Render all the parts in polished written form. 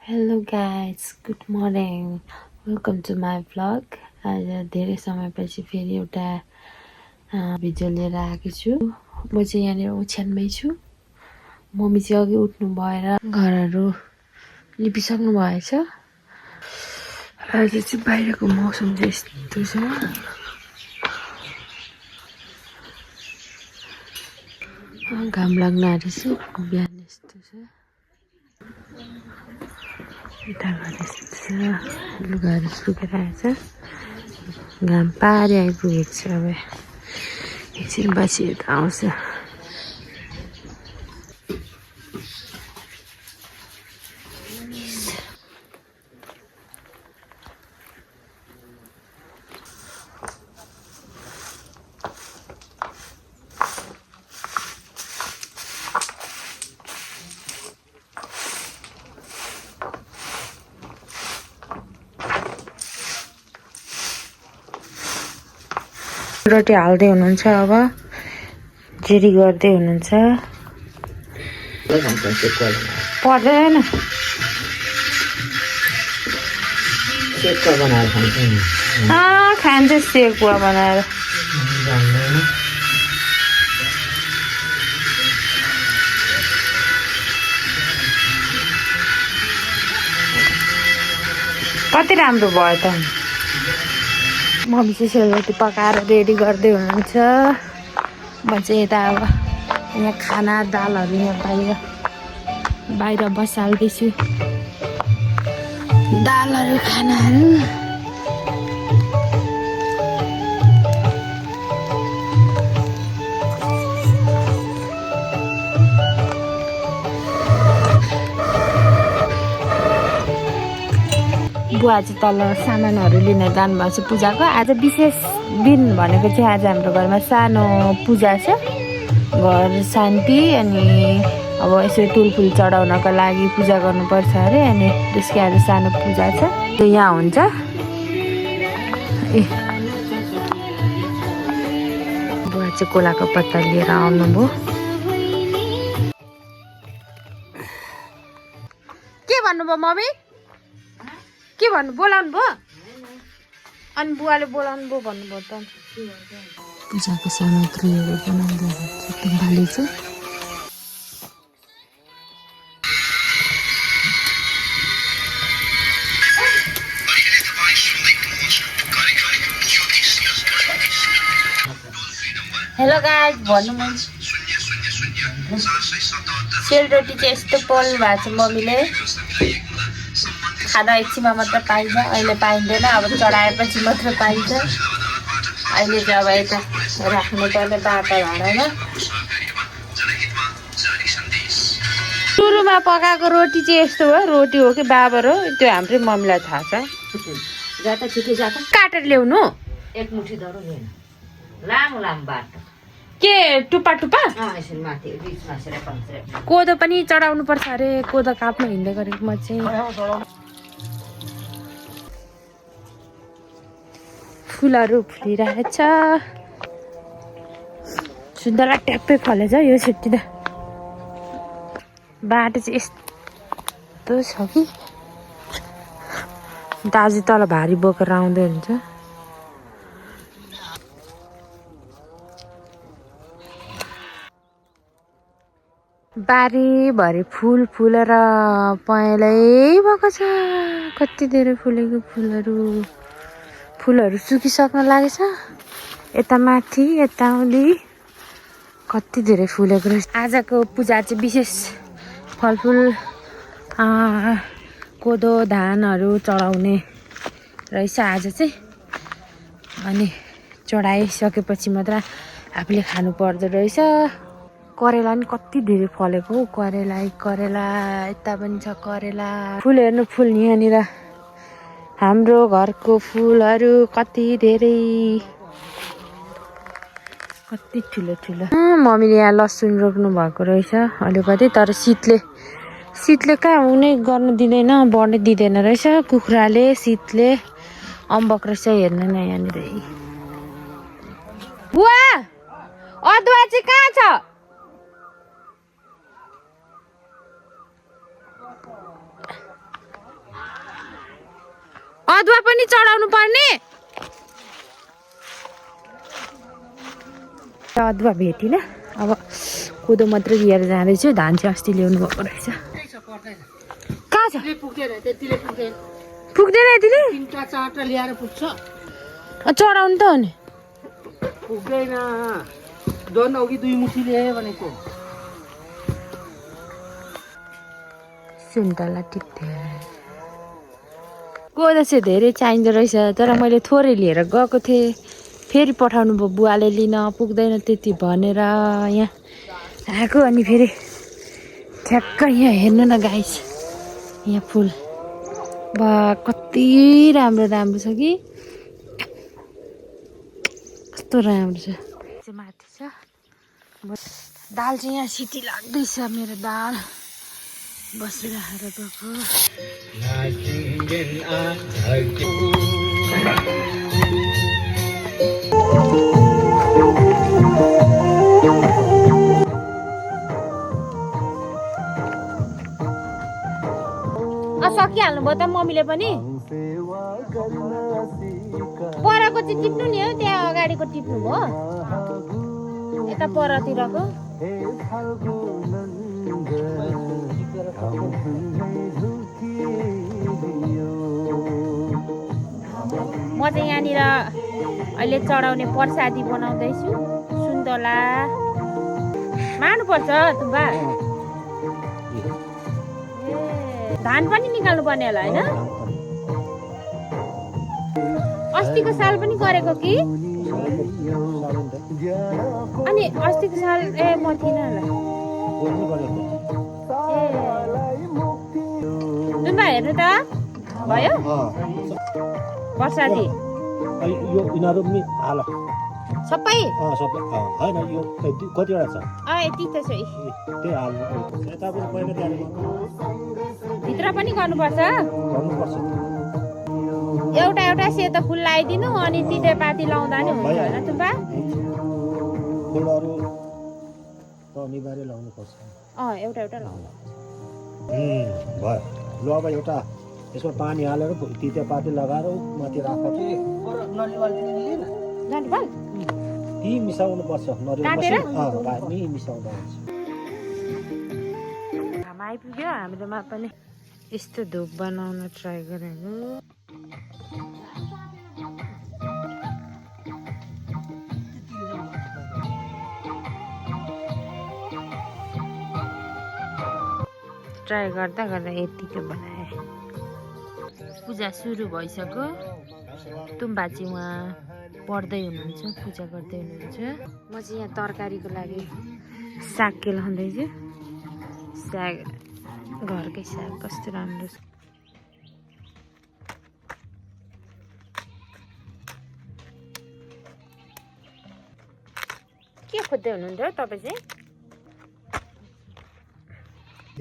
Hello guys, good morning. Welcome to my vlog. आज धेरै समयपछि फेरि एउटा भिडियो लिएर आएको छु। म चाहिँ यहाँनिर ओछ्यानमै छु। मम्मी चाहिँ अघि उठ्नु भएर घरहरू लिपिसक्नु भएछ। आज चाहिँ बाहिरको मौसम चाहिँ यस्तो छ। घाम लाग्न आँटेछ। बिहान यस्तो छ। लुगाहरू सुकेर आएछ। घाम पारी आइपुगेको छ। अब एकछिन पछि यता आउँछ। रोटी हाल्दै हुनुहुन्छ। अब जेरी गर्दै हुनुहुन्छ। पर्दैन खान्छ सेकुवा बनाएर। कति राम्रो भयो त। मम्मी चाहिँ सेलरोटी पकाएर रेडी गर्दै हुनुहुन्छ। म चाहिँ यता अब यहाँ खाना दालहरू यहाँ बाहिर बसाल्दैछु। दालहरू खानाहरू बुवा चाहिँ तल सामानहरू लिन जानुभएको छ पूजाको। आज विशेष दिन भनेको चाहिँ आज हाम्रो घरमा सानो पूजा छ। घर शान्ति अनि अब यसो तुलफुल चढाउनको लागि पूजा गर्नुपर्छ अरे। अनि त्यसकै आज सानो पूजा छ। त्यो यहाँ हुन्छ। बुवा चाहिँ कोलाको पत्ता लिएर आउनुभयो। के भन्नुभयो मम्मी? के भन्नु बोलाउनु भयो? अनि बुवाले बोलाउनु भयो भन्नुभयो त। पूजाको सामग्रीहरू बनाउँदै बाली चाहिँ हेलो गाइस भन्नु मन सेलरोटी चाहिँ यस्तो पोल्नु भएको छ मम्मीले। खाना एकछिनमा मात्र पाइन्छ। अहिले पाइँदैन। अब चढाएपछि मात्र पाइन्छ। अहिले चाहिँ अब यता राख्नुपर्ने बाटा भाँडामा। सुरुमा पकाएको रोटी चाहिँ यस्तो हो। रोटी हो कि बाबर हो त्यो हाम्रै मम्मीलाई थाहा छ। जाता छिटो जाता काटेर ल्याउनु। एक मुठी दरो लिएन। लामो लामो बाटो के टुप्पा टुप्पा यसरी माथि बिचमा सेरेप कोदो पनि चढाउनु पर्छ अरे। कोदो काप्नु हिँड्दै गरेको म चाहिँ। फुलहरू फुलिरहेछ। सुन्तला ट्याप्पै फलेछ यो छुट्टी त। बाटो चाहिँ यस्तो छ कि दाजु तल भारी बोकेर आउँदै हुन्छ। बारीभरि फुल फुलेर पहेँलै भएको छ। कति धेरै फुलेको फुलहरू सुकिसक्न लागेछ। यता माथि यताउली कति धेरै फुलेको रहेछ। आजको पूजा चाहिँ विशेष फलफुल कोदो धानहरू चढाउने रहेछ आज चाहिँ। अनि चढाइसकेपछि मात्र आफूले खानु पर्दो रहेछ। करेला नि कति धेरै फलेको हौ। करेला यता पनि छ करेला। फुल हेर्नु फुल यहाँनिर हाम्रो घरको फुलहरू कति धेरै कति ठुलो ठुलो। मम्मीले यहाँ लसुन रोप्नु भएको रहेछ अलिकति। तर शीतले कहाँ हुने गर्नु दिँदैन बढ्नै दिँदैन रहेछ। कुखुराले शीतले अम्बक रहेछ। हेर्नु न यहाँनिर। बुवा अदुवा चाहिँ कहाँ छ? अदुवा पनि चढाउनु पर्ने। अदुवा भेटिन, अब कोदो मात्रै लिएर जाँदैछु। धान चाहिँ अस्ति ल्याउनु भएको रहेछ। कहाँ छ? पुग्दैन यतिले? 3-4 ल्याएर पुग्छ। चढाउनु त हो नि। पुग्दैन, दोन अघि 2 मुठी ल्यायो भनेको। सुन्तला टिप्थे। कोदो चाहिँ धेरै चाहिँदो रहेछ, तर मैले थोरै लिएर गएको थिएँ। फेरि पठाउनु भयो बुवाले, लिन पुग्दैन त्यति भनेर यहाँ आएको। अनि फेरि ठ्याक्क यहाँ हेर्नु न गाइस, यहाँ फुल बा कति राम्रो राम्रो छ कि, कस्तो राम्रो छ। माथि छ दाल चाहिँ यहाँ सिटी लाग्दैछ। मेरो दाल बसिरहेर गएको। सकिहाल्नु भयो त मम्मीले पनि। परको चाहिँ टिप्नु नि हो, त्यहाँ अगाडिको टिप्नु भयो, यता परतिरको। म चाहिँ यहाँनिर अहिले चढाउने प्रसादी बनाउँदैछु। सुन्तला मार्नुपर्छ तुम्बा। धान पनि निकाल्नु पर्ने होला होइन? अस्तिको साल पनि गरेको कि? अनि अस्तिको साल म थिइनँ होला। तुम्बा हेर्नु त भयो प्रसादी यो यिनीहरू पनि हाल सबै। सबै होइन, यो कतिवटा छ? यति त छ। त्यही हाल्नु यता पनि पहिला त्यहाँ भित्र पनि गर्नुपर्छ। गर्नुपर्छ। एउटा एउटा सेतो फुल लगाइदिनु, अनि तितेपाती लाउँदा नि हुन्छ होइन तुम्बा? फुलहरू त अनिवार्य लाउनु पर्छ। एउटा एउटा लाउँदा भयो। ल अब एउटा यसमा पानी हालेर तितेपाती लगाएर माथि राख। ती मिसाउनु पर्छ, नरिवल मिसाउँदा हुन्छ। घाम आइपुग्यो हाम्रोमा पनि। यस्तो धुप बनाउन ट्राई गरेको। ट्राई गर्दा गर्दा यतिको बनाएँ। पूजा सुरु भइसक्यो। तुम्बा चाहिँ उहाँ पढ्दै हुनुहुन्छ, पूजा गर्दै हुनुहुन्छ। म चाहिँ यहाँ तरकारीको लागि साग केलाउँदैछु। साग घरकै साग कस्तो राम्रो छ। के खोज्दै हुनुहुन्थ्यो तपाईँ चाहिँ?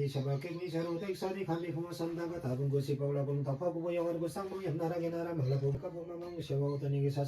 Sabake ni saru tek sari khami khuma sandanga thabung gosi paula bung thapa bu yawan gosang bu yamnara genara mhala bu ka bu mamang sewa utani ge sa